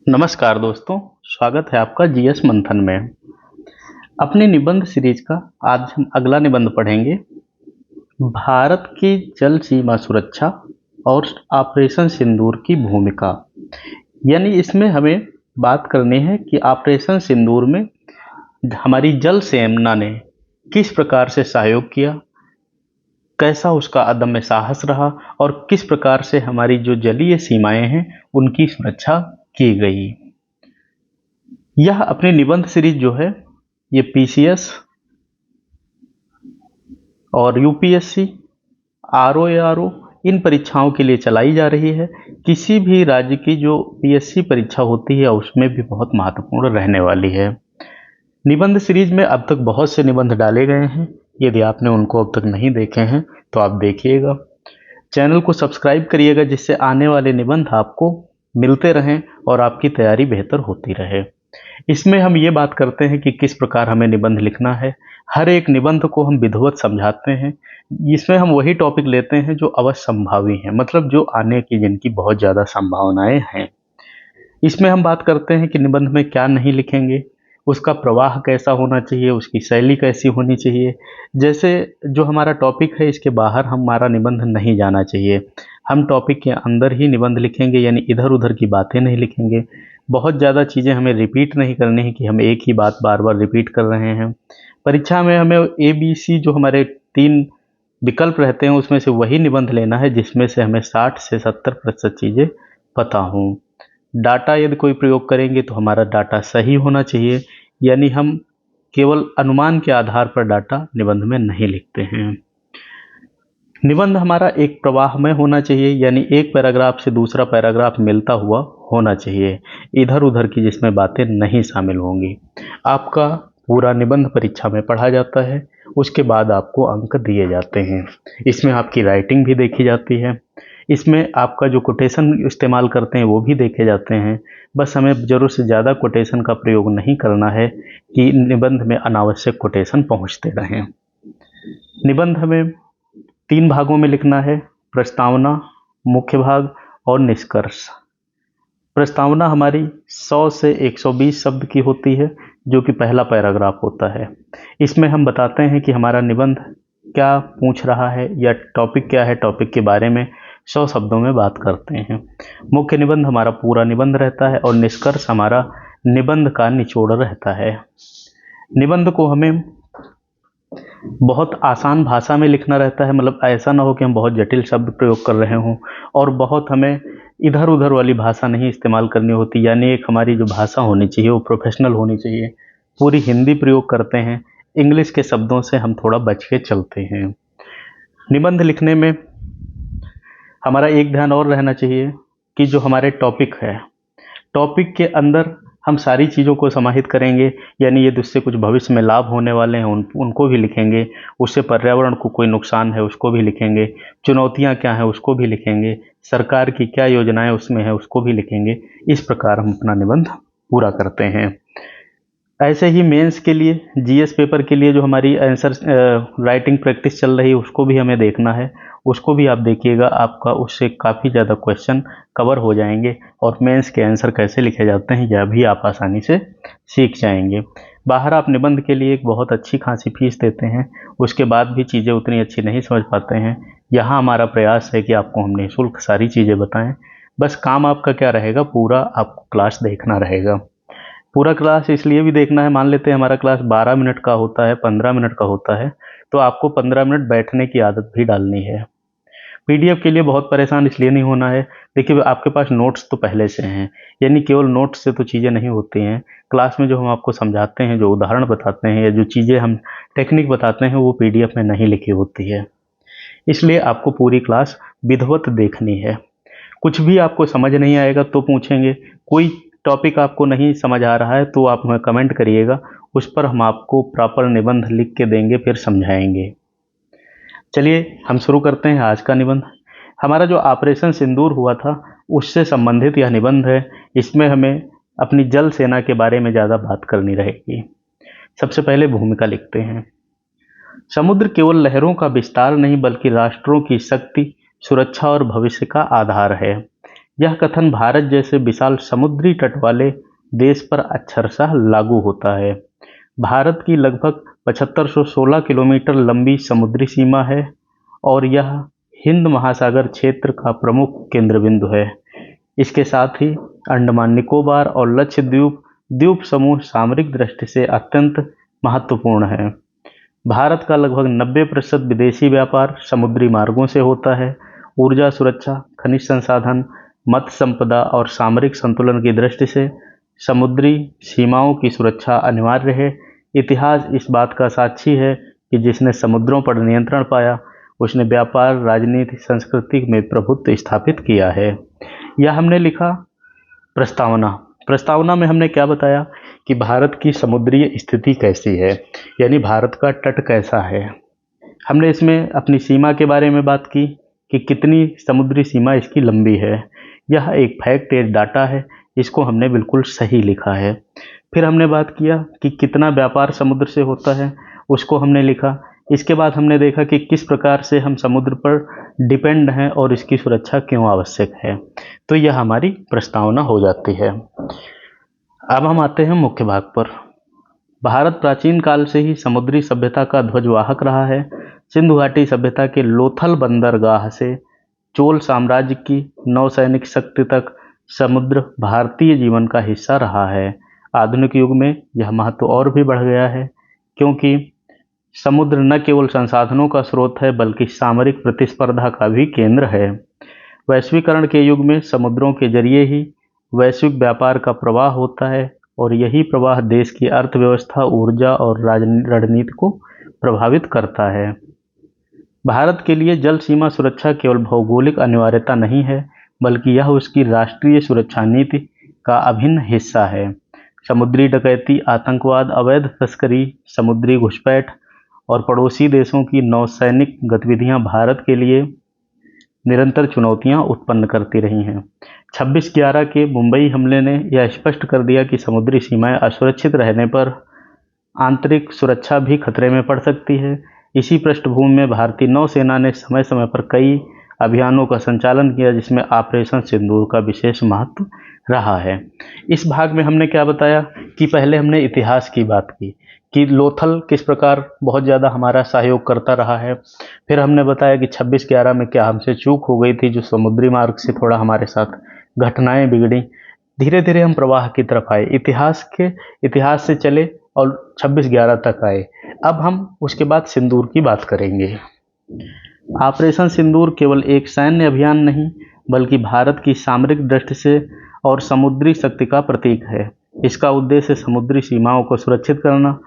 नमस्कार दोस्तों, स्वागत है आपका जीएस मंथन में। अपनी निबंध सीरीज का आज हम अगला निबंध पढ़ेंगे। भारत की जल सीमा सुरक्षा और ऑपरेशन सिंदूर की भूमिका। यानी इसमें हमें बात करनी है कि ऑपरेशन सिंदूर में हमारी जल सेना ने किस प्रकार से सहयोग किया, कैसा उसका अदम्य साहस रहा और किस प्रकार से हमारी जो जलीय सीमाएं हैं उनकी सुरक्षा की गई। यह अपनी निबंध सीरीज जो है ये पीसीएस और यूपीएससी, आरओ इन परीक्षाओं के लिए चलाई जा रही है। किसी भी राज्य की जो पीएससी परीक्षा होती है उसमें भी बहुत महत्वपूर्ण रहने वाली है। निबंध सीरीज में अब तक बहुत से निबंध डाले गए हैं। यदि आपने उनको अब तक नहीं देखे हैं तो आप देखिएगा। चैनल को सब्सक्राइब करिएगा जिससे आने वाले निबंध आपको मिलते रहें और आपकी तैयारी बेहतर होती रहे। इसमें हम ये बात करते हैं कि किस प्रकार हमें निबंध लिखना है। हर एक निबंध को हम विधिवत समझाते हैं। इसमें हम वही टॉपिक लेते हैं जो अवश्य संभावी हैं, मतलब जो आने की जिनकी बहुत ज़्यादा संभावनाएं हैं। इसमें हम बात करते हैं कि निबंध में क्या नहीं लिखेंगे, उसका प्रवाह कैसा होना चाहिए, उसकी शैली कैसी होनी चाहिए। जैसे जो हमारा टॉपिक है इसके बाहर हमारा निबंध नहीं जाना चाहिए। हम टॉपिक के अंदर ही निबंध लिखेंगे, यानी इधर उधर की बातें नहीं लिखेंगे। बहुत ज़्यादा चीज़ें हमें रिपीट नहीं करनी है कि हम एक ही बात बार बार रिपीट कर रहे हैं। परीक्षा में हमें ABC जो हमारे 3 विकल्प रहते हैं उसमें से वही निबंध लेना है जिसमें से हमें 60 से 70% चीज़ें पता हों। डाटा यदि कोई प्रयोग करेंगे तो हमारा डाटा सही होना चाहिए, यानी हम केवल अनुमान के आधार पर डाटा निबंध में नहीं लिखते हैं। निबंध हमारा एक प्रवाह में होना चाहिए, यानी एक पैराग्राफ से दूसरा पैराग्राफ मिलता हुआ होना चाहिए, इधर उधर की जिसमें बातें नहीं शामिल होंगी। आपका पूरा निबंध परीक्षा में पढ़ा जाता है, उसके बाद आपको अंक दिए जाते हैं। इसमें आपकी राइटिंग भी देखी जाती है। इसमें आपका जो कोटेशन इस्तेमाल करते हैं वो भी देखे जाते हैं। बस हमें ज़रूरत से ज़्यादा कोटेशन का प्रयोग नहीं करना है कि निबंध में अनावश्यक कोटेशन पहुंचते रहें। निबंध हमें 3 भागों में लिखना है: प्रस्तावना, मुख्य भाग और निष्कर्ष। प्रस्तावना हमारी 100 से 120 शब्द की होती है, जो कि पहला पैराग्राफ होता है। इसमें हम बताते हैं कि हमारा निबंध क्या पूछ रहा है या टॉपिक क्या है, टॉपिक के बारे में 100 शब्दों में बात करते हैं। मुख्य निबंध हमारा पूरा निबंध रहता है और निष्कर्ष हमारा निबंध का निचोड़ रहता है। निबंध को हमें बहुत आसान भाषा में लिखना रहता है, मतलब ऐसा ना हो कि हम बहुत जटिल शब्द प्रयोग कर रहे हों, और बहुत हमें इधर उधर वाली भाषा नहीं इस्तेमाल करनी होती। यानी एक हमारी जो भाषा होनी चाहिए वो प्रोफेशनल होनी चाहिए। पूरी हिंदी प्रयोग करते हैं, इंग्लिश के शब्दों से हम थोड़ा बच के चलते हैं। निबंध लिखने में हमारा एक ध्यान और रहना चाहिए कि जो हमारे टॉपिक है, टॉपिक के अंदर हम सारी चीज़ों को समाहित करेंगे। यानी यदि उससे कुछ भविष्य में लाभ होने वाले हैं उनको भी लिखेंगे, उससे पर्यावरण को कोई नुकसान है उसको भी लिखेंगे, चुनौतियां क्या हैं उसको भी लिखेंगे, सरकार की क्या योजनाएं उसमें है उसको भी लिखेंगे। इस प्रकार हम अपना निबंध पूरा करते हैं। ऐसे ही मेंस के लिए, जीएस पेपर के लिए जो हमारी आंसर राइटिंग प्रैक्टिस चल रही है उसको भी हमें देखना है। उसको भी आप देखिएगा, आपका उससे काफ़ी ज़्यादा क्वेश्चन कवर हो जाएंगे और मेंस के आंसर कैसे लिखे जाते हैं यह भी आप आसानी से सीख जाएंगे। बाहर आप निबंध के लिए एक बहुत अच्छी खासी फीस देते हैं, उसके बाद भी चीज़ें उतनी अच्छी नहीं समझ पाते हैं। यहाँ हमारा प्रयास है कि आपको हम निःशुल्क सारी चीज़ें बताएं। बस काम आपका क्या रहेगा, पूरा आपको क्लास देखना रहेगा। पूरा क्लास इसलिए भी देखना है, मान लेते हैं हमारा क्लास 12 मिनट का होता है, 15 मिनट का होता है, तो आपको 15 मिनट बैठने की आदत भी डालनी है। पीडीएफ के लिए बहुत परेशान इसलिए नहीं होना है। देखिए आपके पास नोट्स तो पहले से हैं, यानी केवल नोट्स से तो चीज़ें नहीं होती हैं। क्लास में जो हम आपको समझाते हैं, जो उदाहरण बताते हैं या जो चीज़ें हम टेक्निक बताते हैं वो पीडीएफ में नहीं लिखी होती है। इसलिए आपको पूरी क्लास विधिवत देखनी है। कुछ भी आपको समझ नहीं आएगा तो पूछेंगे, कोई टॉपिक आपको नहीं समझ आ रहा है तो आप हमें कमेंट करिएगा, उस पर हम आपको प्रॉपर निबंध लिख के देंगे, फिर समझाएंगे। चलिए हम शुरू करते हैं आज का निबंध। हमारा जो ऑपरेशन सिंदूर हुआ था उससे संबंधित यह निबंध है। इसमें हमें अपनी जल सेना के बारे में ज़्यादा बात करनी रहेगी। सबसे पहले भूमिका लिखते हैं। समुद्र केवल लहरों का विस्तार नहीं बल्कि राष्ट्रों की शक्ति, सुरक्षा और भविष्य का आधार है। यह कथन भारत जैसे विशाल समुद्री तट वाले देश पर अक्षरशः लागू होता है। भारत की लगभग 7516 किलोमीटर लंबी समुद्री सीमा है और यह हिंद महासागर क्षेत्र का प्रमुख केंद्र बिंदु है। इसके साथ ही अंडमान निकोबार और लक्षद्वीप द्वीप समूह सामरिक दृष्टि से अत्यंत महत्वपूर्ण है। भारत का लगभग 90% विदेशी व्यापार समुद्री मार्गों से होता है। ऊर्जा सुरक्षा, खनिज संसाधन, मत्स्य संपदा और सामरिक संतुलन की दृष्टि से समुद्री सीमाओं की सुरक्षा अनिवार्य है। इतिहास इस बात का साक्षी है कि जिसने समुद्रों पर नियंत्रण पाया उसने व्यापार, राजनीति, संस्कृति में प्रभुत्व स्थापित किया है। यह हमने लिखा प्रस्तावना। प्रस्तावना में हमने क्या बताया कि भारत की समुद्री स्थिति कैसी है, यानी भारत का तट कैसा है। हमने इसमें अपनी सीमा के बारे में बात की कि कितनी समुद्री सीमा इसकी लंबी है। यह एक फैक्ट, एक डाटा है, इसको हमने बिल्कुल सही लिखा है। फिर हमने बात किया कि कितना व्यापार समुद्र से होता है, उसको हमने लिखा। इसके बाद हमने देखा कि किस प्रकार से हम समुद्र पर डिपेंड हैं और इसकी सुरक्षा क्यों आवश्यक है। तो यह हमारी प्रस्तावना हो जाती है। अब हम आते हैं मुख्य भाग पर। भारत प्राचीन काल से ही समुद्री सभ्यता का ध्वजवाहक रहा है। सिंधु घाटी सभ्यता के लोथल बंदरगाह से चोल साम्राज्य की नौसैनिक शक्ति तक समुद्र भारतीय जीवन का हिस्सा रहा है। आधुनिक युग में यह महत्व और भी बढ़ गया है, क्योंकि समुद्र न केवल संसाधनों का स्रोत है बल्कि सामरिक प्रतिस्पर्धा का भी केंद्र है। वैश्वीकरण के युग में समुद्रों के जरिए ही वैश्विक व्यापार का प्रवाह होता है और यही प्रवाह देश की अर्थव्यवस्था, ऊर्जा और रणनीति को प्रभावित करता है। भारत के लिए जल सीमा सुरक्षा केवल भौगोलिक अनिवार्यता नहीं है बल्कि यह उसकी राष्ट्रीय सुरक्षा नीति का अभिन्न हिस्सा है। समुद्री डकैती, आतंकवाद, अवैध तस्करी, समुद्री घुसपैठ और पड़ोसी देशों की नौसैनिक गतिविधियां भारत के लिए निरंतर चुनौतियां उत्पन्न करती रही हैं। 26/11 के मुंबई हमले ने यह स्पष्ट कर दिया कि समुद्री सीमाएं असुरक्षित रहने पर आंतरिक सुरक्षा भी खतरे में पड़ सकती है। इसी पृष्ठभूमि में भारतीय नौसेना ने समय समय पर कई अभियानों का संचालन किया, जिसमें ऑपरेशन सिंदूर का विशेष महत्व रहा है। इस भाग में हमने क्या बताया कि पहले हमने इतिहास की बात की कि लोथल किस प्रकार बहुत ज़्यादा हमारा सहयोग करता रहा है। फिर हमने बताया कि 26/11 में क्या हमसे चूक हो गई थी, जो समुद्री मार्ग से थोड़ा हमारे साथ घटनाएं बिगड़ी। धीरे धीरे हम प्रवाह की तरफ आए, इतिहास से चले और 26/11 तक आए। अब हम उसके बाद सिंदूर की बात करेंगे। ऑपरेशन सिंदूर केवल एक सैन्य अभियान नहीं बल्कि भारत की सामरिक दृष्टि से और समुद्री शक्ति का प्रतीक है। इसका उद्देश्य समुद्री सीमाओं को सुरक्षित करना,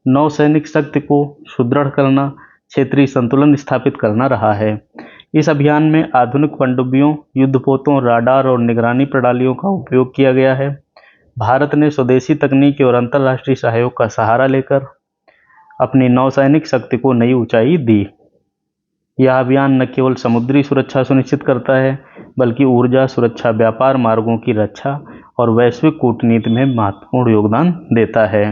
नौसैनिक शक्ति को सुदृढ़ करना, क्षेत्रीय संतुलन स्थापित करना रहा है। इस अभियान में आधुनिक पनडुब्बियों, युद्धपोतों, राडार और निगरानी प्रणालियों का उपयोग किया गया है। भारत ने स्वदेशी तकनीक और अंतर्राष्ट्रीय सहयोग का सहारा लेकर अपनी नौसैनिक शक्ति को नई ऊंचाई दी। यह अभियान न केवल समुद्री सुरक्षा सुनिश्चित करता है बल्कि ऊर्जा सुरक्षा, व्यापार मार्गों की रक्षा और वैश्विक कूटनीति में महत्वपूर्ण योगदान देता है।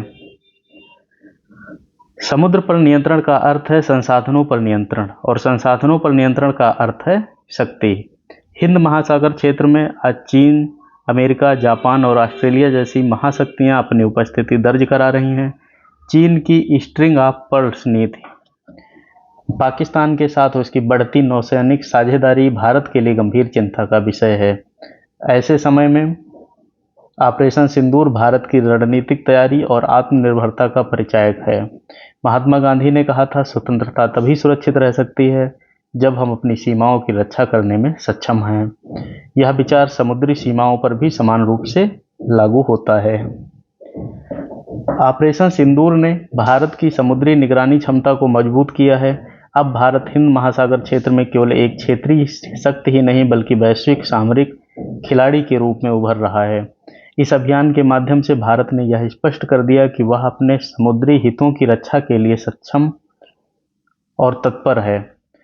समुद्र पर नियंत्रण का अर्थ है संसाधनों पर नियंत्रण और संसाधनों पर नियंत्रण का अर्थ है शक्ति। हिंद महासागर क्षेत्र में आज चीन, अमेरिका, जापान और ऑस्ट्रेलिया जैसी महाशक्तियां अपनी उपस्थिति दर्ज करा रही हैं। चीन की स्ट्रिंग ऑफ पर्ल्स नीति, पाकिस्तान के साथ उसकी बढ़ती नौसैनिक साझेदारी भारत के लिए गंभीर चिंता का विषय है। ऐसे समय में ऑपरेशन सिंदूर भारत की रणनीतिक तैयारी और आत्मनिर्भरता का परिचायक है। महात्मा गांधी ने कहा था, स्वतंत्रता तभी सुरक्षित रह सकती है जब हम अपनी सीमाओं की रक्षा करने में सक्षम हैं। यह विचार समुद्री सीमाओं पर भी समान रूप से लागू होता है। ऑपरेशन सिंदूर ने भारत की समुद्री निगरानी क्षमता को मजबूत किया है। अब भारत हिंद महासागर क्षेत्र में केवल एक क्षेत्रीय शक्ति ही नहीं बल्कि वैश्विक सामरिक खिलाड़ी के रूप में उभर रहा है। इस अभियान के माध्यम से भारत ने यह स्पष्ट कर दिया कि वह अपने समुद्री हितों की रक्षा के लिए सक्षम और तत्पर है।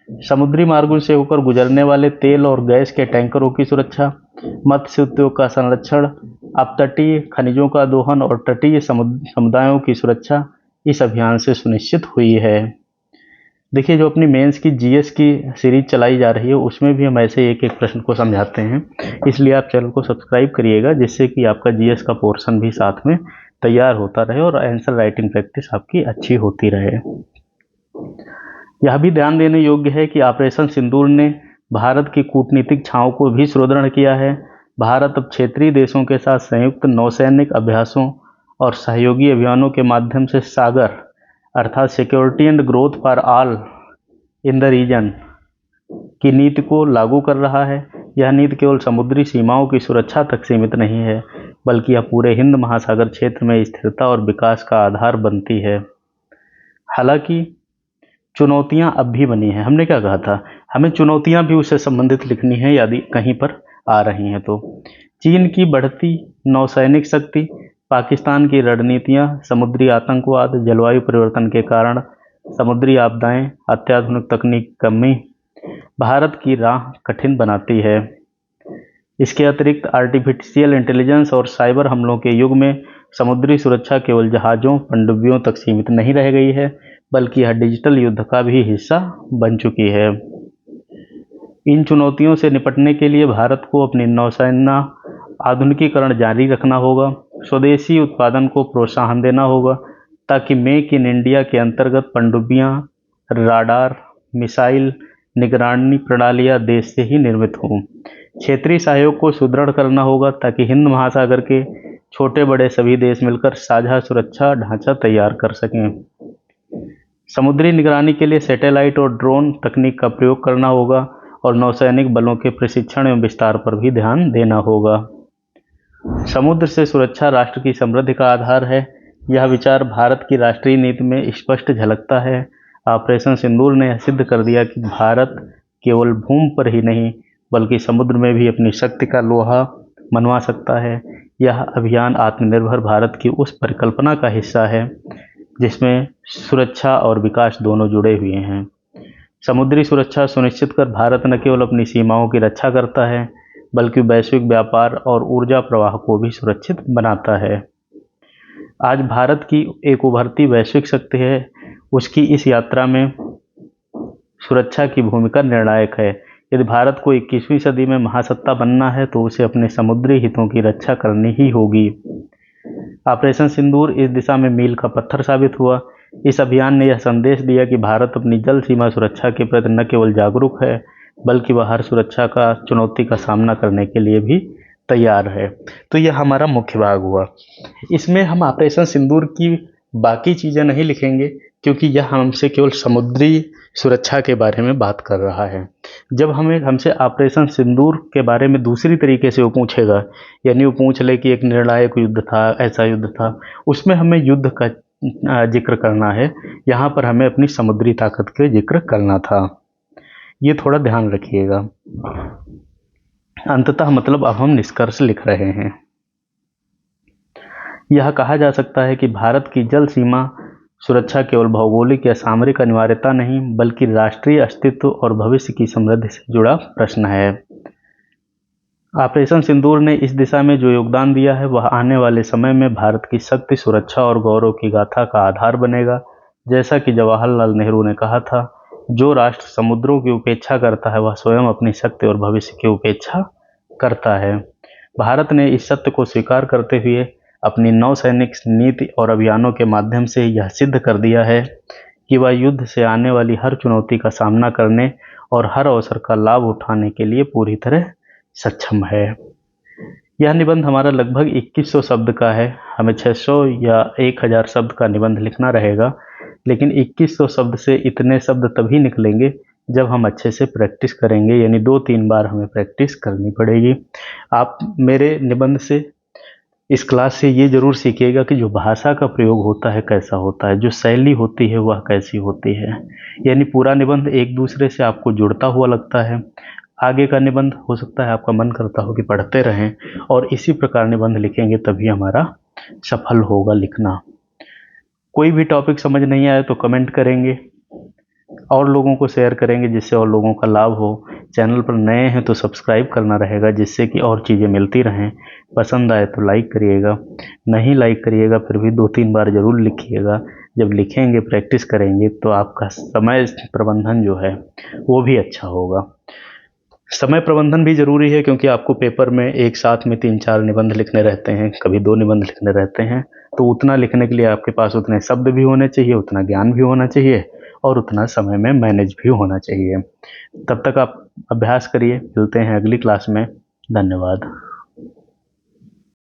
समुद्री मार्गों से होकर गुजरने वाले तेल और गैस के टैंकरों की सुरक्षा, मत्स्य उद्योग का संरक्षण, अपतटीय खनिजों का दोहन और तटीय समुदायों की सुरक्षा इस अभियान से सुनिश्चित हुई है। देखिए, जो अपनी मेंस की जीएस की सीरीज चलाई जा रही है उसमें भी हम ऐसे एक एक प्रश्न को समझाते हैं, इसलिए आप चैनल को सब्सक्राइब करिएगा, जिससे कि आपका जीएस का पोर्शन भी साथ में तैयार होता रहे और आंसर राइटिंग प्रैक्टिस आपकी अच्छी होती रहे। यह भी ध्यान देने योग्य है कि ऑपरेशन सिंदूर ने भारत की कूटनीतिक छांव को भी सुदृढ़ किया है। भारत अब क्षेत्रीय देशों के साथ संयुक्त नौसैनिक अभ्यासों और सहयोगी अभियानों के माध्यम से सागर अर्थात security and growth for all in the region की नीति को लागू कर रहा है। यह नीति केवल समुद्री सीमाओं की सुरक्षा तक सीमित नहीं है, बल्कि यह पूरे हिंद महासागर क्षेत्र में स्थिरता और विकास का आधार बनती है। हालांकि चुनौतियां अब भी बनी हैं। हमने क्या कहा था, हमें चुनौतियां भी उससे संबंधित लिखनी है यदि कहीं पर आ रही हैं तो। चीन की बढ़ती नौसैनिक शक्ति, पाकिस्तान की रणनीतियां, समुद्री आतंकवाद, जलवायु परिवर्तन के कारण समुद्री आपदाएं, अत्याधुनिक तकनीक की कमी भारत की राह कठिन बनाती है। इसके अतिरिक्त आर्टिफिशियल इंटेलिजेंस और साइबर हमलों के युग में समुद्री सुरक्षा केवल जहाज़ों, पनडुब्बियों तक सीमित नहीं रह गई है, बल्कि यह डिजिटल युद्ध का भी हिस्सा बन चुकी है। इन चुनौतियों से निपटने के लिए भारत को अपनी नौसेना आधुनिकीकरण जारी रखना होगा, स्वदेशी उत्पादन को प्रोत्साहन देना होगा, ताकि मेक इन इंडिया के अंतर्गत पनडुब्बियां, राडार, मिसाइल निगरानी प्रणालियां देश से ही निर्मित हों। क्षेत्रीय सहयोग को सुदृढ़ करना होगा, ताकि हिंद महासागर के छोटे बड़े सभी देश मिलकर साझा सुरक्षा ढांचा तैयार कर सकें। समुद्री निगरानी के लिए सैटेलाइट और ड्रोन तकनीक का प्रयोग करना होगा और नौसैनिक बलों के प्रशिक्षण एवं विस्तार पर भी ध्यान देना होगा। समुद्र से सुरक्षा राष्ट्र की समृद्धि का आधार है। यह विचार भारत की राष्ट्रीय नीति में स्पष्ट झलकता है। ऑपरेशन सिंदूर ने यह सिद्ध कर दिया कि भारत केवल भूमि पर ही नहीं, बल्कि समुद्र में भी अपनी शक्ति का लोहा मनवा सकता है। यह अभियान आत्मनिर्भर भारत की उस परिकल्पना का हिस्सा है जिसमें सुरक्षा और विकास दोनों जुड़े हुए हैं। समुद्री सुरक्षा सुनिश्चित कर भारत न केवल अपनी सीमाओं की रक्षा करता है, बल्कि वैश्विक व्यापार और ऊर्जा प्रवाह को भी सुरक्षित बनाता है। आज भारत की एक उभरती वैश्विक शक्ति है। उसकी इस यात्रा में सुरक्षा की भूमिका निर्णायक है। यदि भारत को 21वीं सदी में महासत्ता बनना है तो उसे अपने समुद्री हितों की रक्षा करनी ही होगी। ऑपरेशन सिंदूर इस दिशा में मील का पत्थर साबित हुआ। इस अभियान ने यह संदेश दिया कि भारत अपनी जल सीमा सुरक्षा के प्रति न केवल जागरूक है, बल्कि वह हर सुरक्षा का चुनौती का सामना करने के लिए भी तैयार है। तो यह हमारा मुख्य भाग हुआ। इसमें हम ऑपरेशन सिंदूर की बाकी चीज़ें नहीं लिखेंगे, क्योंकि यह हमसे केवल समुद्री सुरक्षा के बारे में बात कर रहा है। जब हमसे ऑपरेशन सिंदूर के बारे में दूसरी तरीके से वो पूछेगा, यानी वो पूछ ले कि एक निर्णायक युद्ध था, ऐसा युद्ध था, उसमें हमें युद्ध का जिक्र करना है। यहाँ पर हमें अपनी समुद्री ताकत के जिक्र करना था। ये थोड़ा ध्यान रखिएगा। अंततः मतलब अब हम निष्कर्ष लिख रहे हैं। यह कहा जा सकता है कि भारत की जल सीमा सुरक्षा केवल भौगोलिक या सामरिक अनिवार्यता नहीं, बल्कि राष्ट्रीय अस्तित्व और भविष्य की समृद्धि से जुड़ा प्रश्न है। ऑपरेशन सिंदूर ने इस दिशा में जो योगदान दिया है, वह आने वाले समय में भारत की शक्ति, सुरक्षा और गौरव की गाथा का आधार बनेगा। जैसा कि जवाहरलाल नेहरू ने कहा था, जो राष्ट्र समुद्रों की उपेक्षा करता है वह स्वयं अपनी शक्ति और भविष्य की उपेक्षा करता है। भारत ने इस सत्य को स्वीकार करते हुए अपनी नौसैनिक नीति और अभियानों के माध्यम से यह सिद्ध कर दिया है कि वह युद्ध से आने वाली हर चुनौती का सामना करने और हर अवसर का लाभ उठाने के लिए पूरी तरह सक्षम है। यह निबंध हमारा लगभग 2100 शब्द का है। हमें 600 या 1000 शब्द का निबंध लिखना रहेगा, लेकिन 2100 शब्द से इतने शब्द तभी निकलेंगे जब हम अच्छे से प्रैक्टिस करेंगे, यानी 2-3 बार हमें प्रैक्टिस करनी पड़ेगी। आप मेरे निबंध से, इस क्लास से ये जरूर सीखिएगा कि जो भाषा का प्रयोग होता है कैसा होता है, जो शैली होती है वह कैसी होती है। यानी पूरा निबंध एक दूसरे से आपको जुड़ता हुआ लगता है। आगे का निबंध हो सकता है आपका मन करता हो कि पढ़ते रहें, और इसी प्रकार निबंध लिखेंगे तभी हमारा सफल होगा लिखना। कोई भी टॉपिक समझ नहीं आए तो कमेंट करेंगे और लोगों को शेयर करेंगे, जिससे और लोगों का लाभ हो। चैनल पर नए हैं तो सब्सक्राइब करना रहेगा, जिससे कि और चीज़ें मिलती रहें। पसंद आए तो लाइक करिएगा, नहीं लाइक करिएगा फिर भी 2-3 बार ज़रूर लिखिएगा, जब लिखेंगे, प्रैक्टिस करेंगे, तो आपका समय प्रबंधन जो है वो भी अच्छा होगा। समय प्रबंधन भी ज़रूरी है, क्योंकि आपको पेपर में एक साथ में 3-4 निबंध लिखने रहते हैं, कभी 2 निबंध लिखने रहते हैं। तो उतना लिखने के लिए आपके पास उतने शब्द भी होने चाहिए, उतना ज्ञान भी होना चाहिए और उतना समय में मैनेज भी होना चाहिए। तब तक आप अभ्यास करिए। मिलते हैं अगली क्लास में। धन्यवाद।